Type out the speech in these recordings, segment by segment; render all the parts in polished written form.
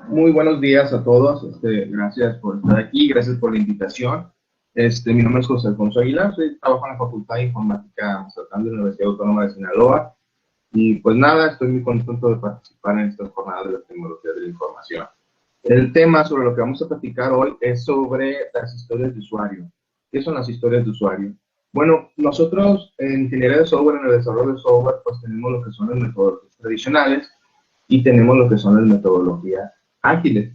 Muy buenos días a todos. Gracias por estar aquí, gracias por la invitación. Mi nombre es José Alfonso Aguilar, trabajo en la Facultad de Informática Estatal de la Universidad Autónoma de Sinaloa. Y pues nada, estoy muy contento de participar en estas jornadas de la tecnología de la información. El tema sobre lo que vamos a platicar hoy es sobre las historias de usuario. ¿Qué son las historias de usuario? Bueno, nosotros en ingeniería de software, en el desarrollo de software, pues tenemos lo que son las metodologías tradicionales y tenemos lo que son las metodologías ágiles.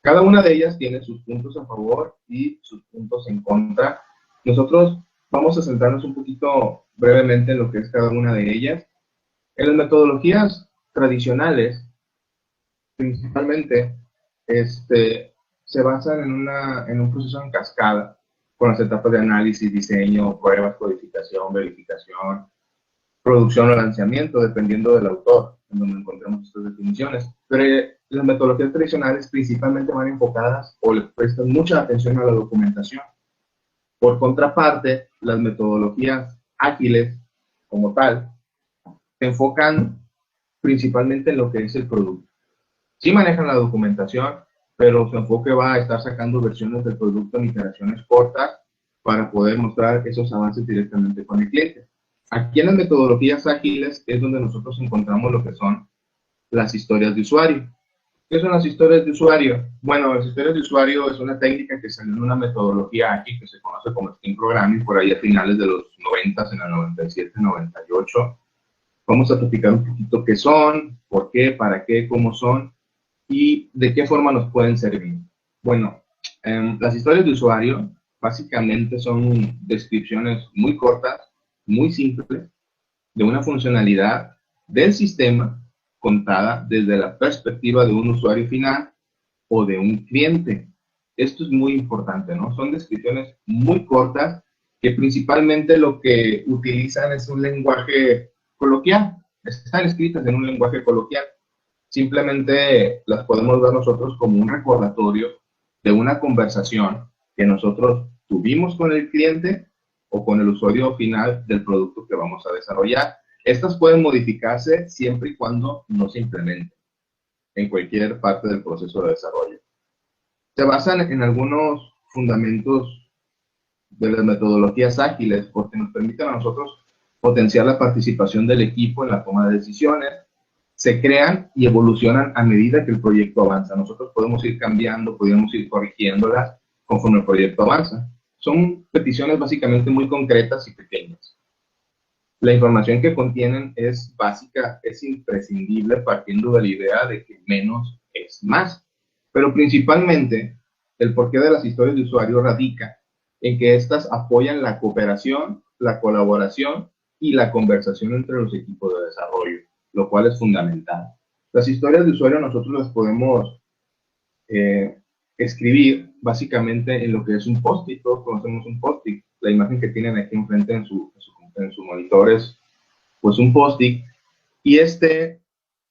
Cada una de ellas tiene sus puntos a favor y sus puntos en contra. Nosotros vamos a centrarnos un poquito brevemente en lo que es cada una de ellas. En las metodologías tradicionales, principalmente, se basan en un proceso en cascada, con las etapas de análisis, diseño, pruebas, codificación, verificación, producción o lanzamiento, dependiendo del autor, en donde encontremos estas definiciones. Pero las metodologías tradicionales principalmente van enfocadas o le prestan mucha atención a la documentación. Por contraparte, las metodologías ágiles, como tal, se enfocan principalmente en lo que es el producto. Sí manejan la documentación, pero su enfoque va a estar sacando versiones del producto en iteraciones cortas para poder mostrar esos avances directamente con el cliente. Aquí en las metodologías ágiles es donde nosotros encontramos lo que son las historias de usuario. ¿Qué son las historias de usuario? Bueno, las historias de usuario es una técnica que salió en una metodología ágil que se conoce como Steam Programming por ahí a finales de los 90, en el 97, 98. Vamos a platicar un poquito qué son, por qué, para qué, cómo son y de qué forma nos pueden servir. Bueno, las historias de usuario básicamente son descripciones muy cortas, muy simples, de una funcionalidad del sistema contada desde la perspectiva de un usuario final o de un cliente. Esto es muy importante, ¿no? Son descripciones muy cortas que principalmente lo que utilizan es un lenguaje coloquial. Están escritas en un lenguaje coloquial. Simplemente las podemos ver nosotros como un recordatorio de una conversación que nosotros tuvimos con el cliente o con el usuario final del producto que vamos a desarrollar. Estas pueden modificarse siempre y cuando no se implementen en cualquier parte del proceso de desarrollo. Se basan en algunos fundamentos de las metodologías ágiles porque nos permiten a nosotros potenciar la participación del equipo en la toma de decisiones. Se crean y evolucionan a medida que el proyecto avanza. Nosotros podemos ir cambiando, podemos ir corrigiéndolas conforme el proyecto avanza. Son peticiones básicamente muy concretas y pequeñas. La información que contienen es básica, es imprescindible, partiendo de la idea de que menos es más. Pero principalmente, el porqué de las historias de usuario radica en que éstas apoyan la cooperación, la colaboración y la conversación entre los equipos de desarrollo, lo cual es fundamental. Las historias de usuario nosotros las podemos escribir básicamente en lo que es un post-it. Todos conocemos un post-it. La imagen que tienen aquí enfrente en su monitor es pues un post-it, y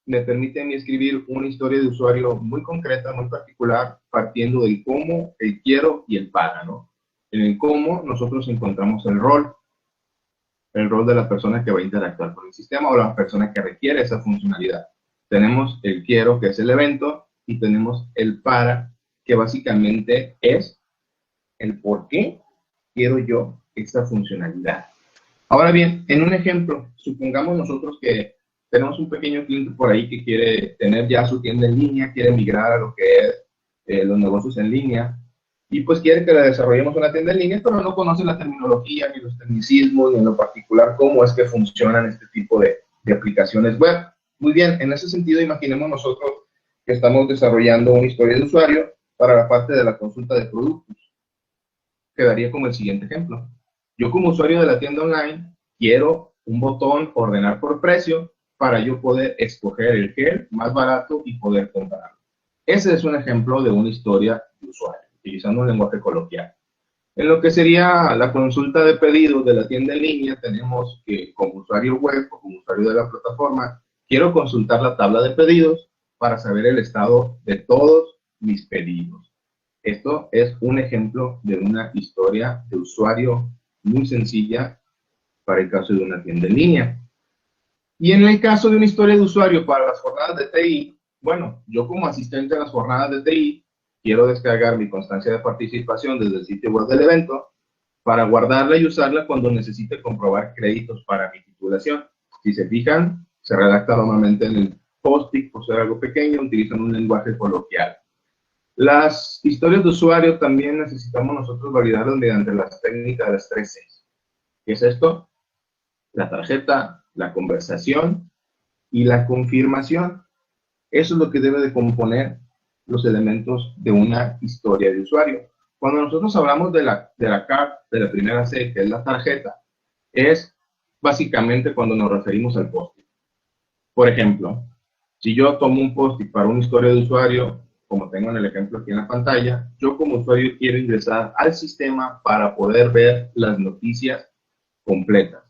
me permite a mí escribir una historia de usuario muy concreta, muy particular, partiendo del cómo, el quiero y el para, ¿no? En el cómo nosotros encontramos el rol de la persona que va a interactuar con el sistema o la persona que requiere esa funcionalidad. Tenemos el quiero, que es el evento, y tenemos el para, que básicamente es el por qué quiero yo esta funcionalidad. Ahora bien, en un ejemplo, supongamos nosotros que tenemos un pequeño cliente por ahí que quiere tener ya su tienda en línea, quiere migrar a lo que es los negocios en línea, y pues quiere que le desarrollemos una tienda en línea, pero no conoce la terminología, ni los tecnicismos, ni en lo particular cómo es que funcionan este tipo de aplicaciones web. Muy bien, en ese sentido, imaginemos nosotros que estamos desarrollando una historia de usuario para la parte de la consulta de productos. Quedaría como el siguiente ejemplo. Yo como usuario de la tienda online quiero un botón ordenar por precio para yo poder escoger el gel más barato y poder comprarlo. Ese es un ejemplo de una historia de usuario, utilizando un lenguaje coloquial. En lo que sería la consulta de pedidos de la tienda en línea, tenemos que como usuario web o como usuario de la plataforma, quiero consultar la tabla de pedidos para saber el estado de todos mis pedidos. Esto es un ejemplo de una historia de usuario muy sencilla para el caso de una tienda en línea. Y en el caso de una historia de usuario para las jornadas de TI, bueno, yo como asistente a las jornadas de TI, quiero descargar mi constancia de participación desde el sitio web del evento para guardarla y usarla cuando necesite comprobar créditos para mi titulación. Si se fijan, se redacta normalmente en el post-it, por ser algo pequeño, utilizan un lenguaje coloquial. Las historias de usuario también necesitamos nosotros validarlas mediante las técnicas de las 3 Cs. ¿Qué es esto? La tarjeta, la conversación y la confirmación. Eso es lo que debe de componer los elementos de una historia de usuario. Cuando nosotros hablamos de la card, de la primera C, que es la tarjeta, es básicamente cuando nos referimos al post-it. Por ejemplo, si yo tomo un post-it para una historia de usuario, como tengo en el ejemplo aquí en la pantalla, yo como usuario quiero ingresar al sistema para poder ver las noticias completas.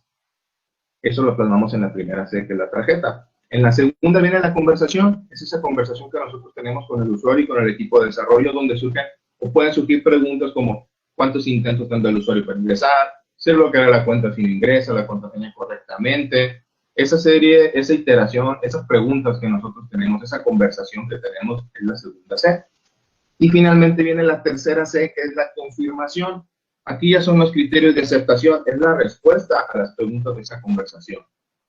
Eso lo plasmamos en la primera C, que es la tarjeta. En la segunda viene la conversación. Es esa conversación que nosotros tenemos con el usuario y con el equipo de desarrollo, donde surgen o pueden surgir preguntas como cuántos intentos tendrá el usuario para ingresar, se bloqueará la cuenta si no ingresa, la contraseña correctamente. Esa serie, esa iteración, esas preguntas que nosotros tenemos, esa conversación que tenemos es la segunda C. Y finalmente viene la tercera C, que es la confirmación. Aquí ya son los criterios de aceptación, es la respuesta a las preguntas de esa conversación.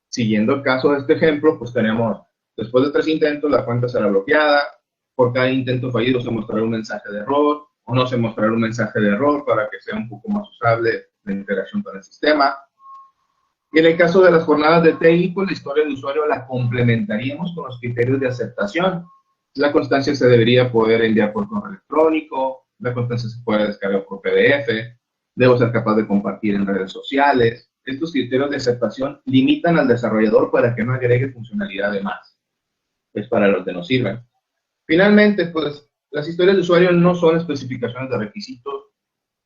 Siguiendo el caso de este ejemplo, pues tenemos, después de 3 intentos, la cuenta será bloqueada, por cada intento fallido se mostrará un mensaje de error, o no se mostrará un mensaje de error para que sea un poco más usable la interacción con el sistema. Y en el caso de las jornadas de TI, pues la historia del usuario la complementaríamos con los criterios de aceptación. La constancia se debería poder enviar por correo electrónico, la constancia se puede descargar por PDF, debo ser capaz de compartir en redes sociales. Estos criterios de aceptación limitan al desarrollador para que no agregue funcionalidad de más. Es para lo que nos sirven. Finalmente, pues las historias de usuario no son especificaciones de requisitos,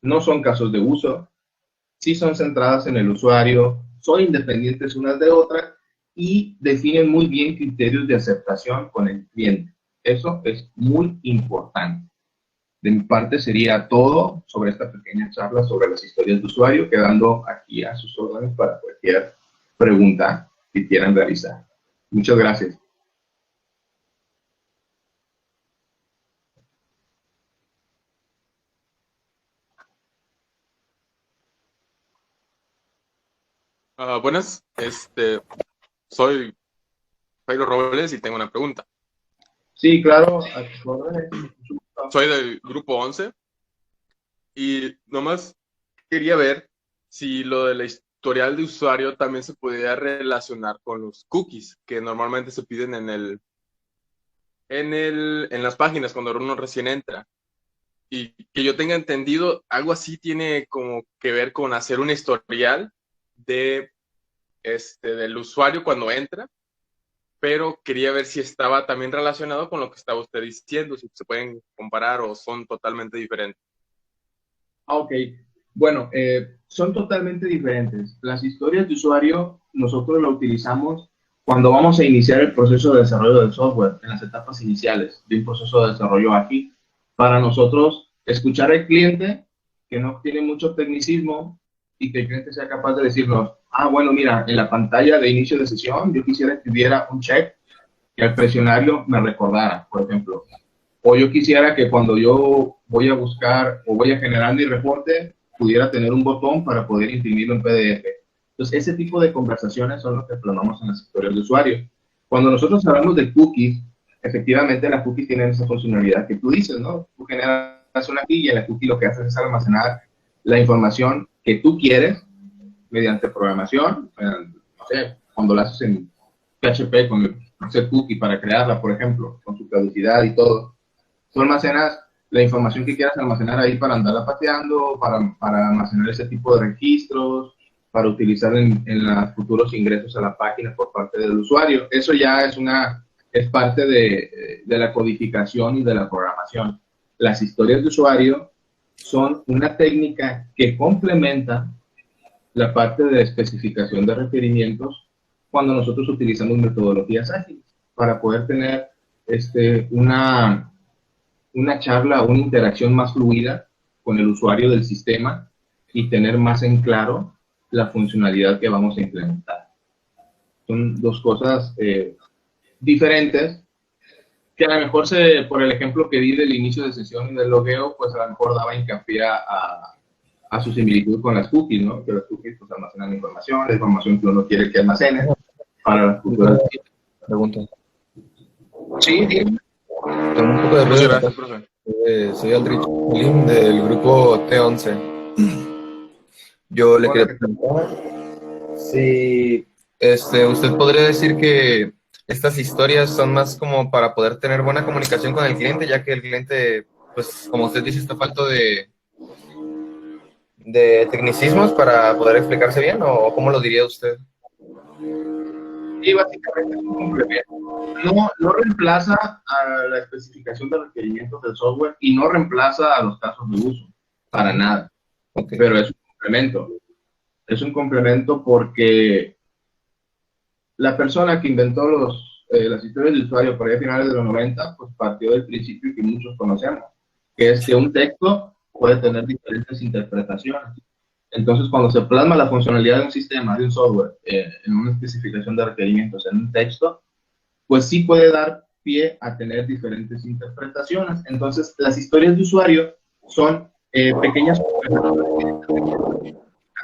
no son casos de uso, sí son centradas en el usuario, son independientes unas de otras y definen muy bien criterios de aceptación con el cliente. Eso es muy importante. De mi parte sería todo sobre esta pequeña charla sobre las historias de usuario, quedando aquí a sus órdenes para cualquier pregunta que quieran realizar. Muchas gracias. Buenas, soy Jairo Robles y tengo una pregunta. Sí, claro, a sus órdenes. Soy del grupo 11 y nomás quería ver si lo del historial de usuario también se podía relacionar con los cookies que normalmente se piden en las páginas cuando uno recién entra. Y que yo tenga entendido, algo así tiene como que ver con hacer un historial del usuario cuando entra, pero quería ver si estaba también relacionado con lo que estaba usted diciendo, si se pueden comparar o son totalmente diferentes. Ok, bueno, son totalmente diferentes. Las historias de usuario nosotros las utilizamos cuando vamos a iniciar el proceso de desarrollo del software, en las etapas iniciales de un proceso de desarrollo ágil, para nosotros escuchar al cliente que no tiene mucho tecnicismo y que el cliente sea capaz de decirnos, ah, bueno, mira, en la pantalla de inicio de sesión yo quisiera que hubiera un check que al presionarlo me recordara, por ejemplo. O yo quisiera que cuando yo voy a buscar o voy a generar mi reporte, pudiera tener un botón para poder imprimirlo en PDF. Entonces, ese tipo de conversaciones son los que plasmamos en las historias de usuario. Cuando nosotros hablamos de cookies, efectivamente las cookies tienen esa funcionalidad que tú dices, ¿no? Tú generas una cookie y la cookie lo que hace es almacenar la información que tú quieres mediante programación, no sé, cuando la haces en PHP con el hacer cookie para crearla, por ejemplo, con su caducidad y todo. Tú almacenas la información que quieras almacenar ahí para andarla pateando, para almacenar ese tipo de registros, para utilizar en los futuros ingresos a la página por parte del usuario. Eso ya es parte de la codificación y de la programación. Las historias de usuario son una técnica que complementa la parte de especificación de requerimientos cuando nosotros utilizamos metodologías ágiles para poder tener una charla, una interacción más fluida con el usuario del sistema y tener más en claro la funcionalidad que vamos a implementar. Son dos cosas diferentes que a lo mejor por el ejemplo que di del inicio de sesión y del logueo, pues a lo mejor daba hincapié a su similitud con las cookies, ¿no? Que las cookies pues almacenan información, la información que uno quiere que almacene para las futuras pregunta. Sí, dígame. Tengo un poco de ruido. Gracias, profe. Soy Aldrich Molín del grupo T11. Yo le quería preguntar si usted podría decir que estas historias son más como para poder tener buena comunicación con el cliente, ya que el cliente, pues como usted dice, está falto de tecnicismos para poder explicarse bien, o cómo lo diría usted. Sí, básicamente es un complemento. No reemplaza a la especificación de requerimientos del software y no reemplaza a los casos de uso, para nada. Okay. Pero es un complemento. Es un complemento porque la persona que inventó las historias de usuario por ahí a finales de los 90, pues partió del principio que muchos conocemos, que es que un texto puede tener diferentes interpretaciones. Entonces, cuando se plasma la funcionalidad de un sistema, de un software, en una especificación de requerimientos, en un texto, pues sí puede dar pie a tener diferentes interpretaciones. Entonces, las historias de usuario son pequeñas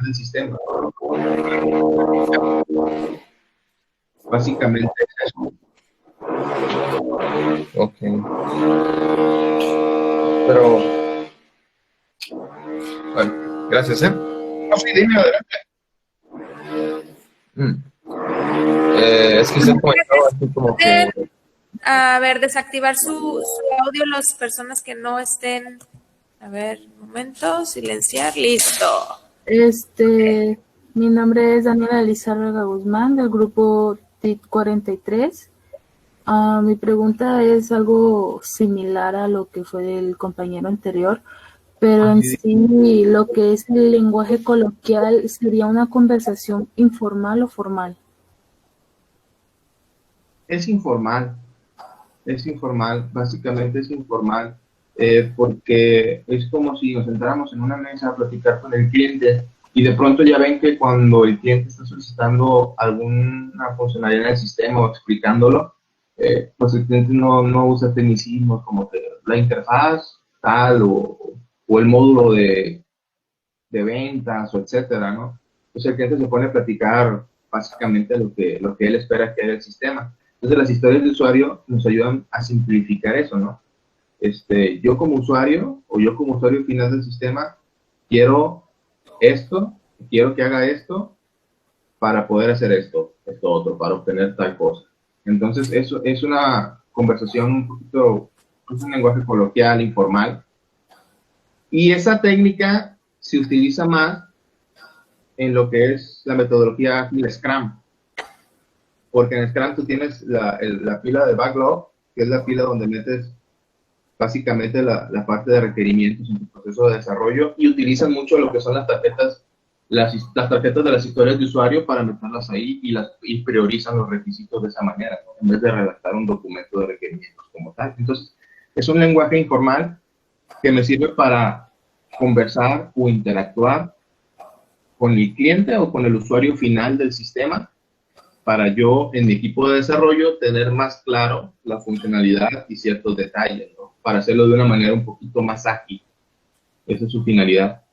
del sistema. Básicamente es eso. Ok. Pero, bueno, gracias, No, sí, dime, adelante. Es que usted comentaba así como que... A ver, desactivar su audio las personas que no estén. A ver, un momento, silenciar, listo. Mi nombre es Daniela Elizárraga Guzmán, del grupo TIT 43. Mi pregunta es algo similar a lo que fue del compañero anterior, pero en sí lo que es el lenguaje coloquial, ¿sería una conversación informal o formal? Es informal, básicamente es informal, porque es como si nos sentáramos en una mesa a platicar con el cliente y de pronto ya ven que cuando el cliente está solicitando alguna funcionalidad en el sistema o explicándolo, pues el cliente no usa tecnicismos como que la interfaz tal o el módulo de ventas o etcétera, ¿no? Entonces el cliente se pone a platicar básicamente lo que él espera que haga el sistema. Entonces las historias de usuario nos ayudan a simplificar eso, ¿no? Yo como usuario o yo como usuario final del sistema quiero esto, quiero que haga esto para poder hacer esto otro, para obtener tal cosa. Entonces eso es una conversación un poquito, es un lenguaje coloquial, informal. Y esa técnica se utiliza más en lo que es la metodología ágil Scrum. Porque en Scrum tú tienes la pila de backlog, que es la pila donde metes básicamente la parte de requerimientos en tu proceso de desarrollo, y utilizan mucho lo que son las tarjetas de las historias de usuario para meterlas ahí y priorizan los requisitos de esa manera, ¿no? En vez de redactar un documento de requerimientos como tal. Entonces, es un lenguaje informal que me sirve para conversar o interactuar con el cliente o con el usuario final del sistema, para yo en mi equipo de desarrollo tener más claro la funcionalidad y ciertos detalles, ¿no? Para hacerlo de una manera un poquito más ágil. Esa es su finalidad.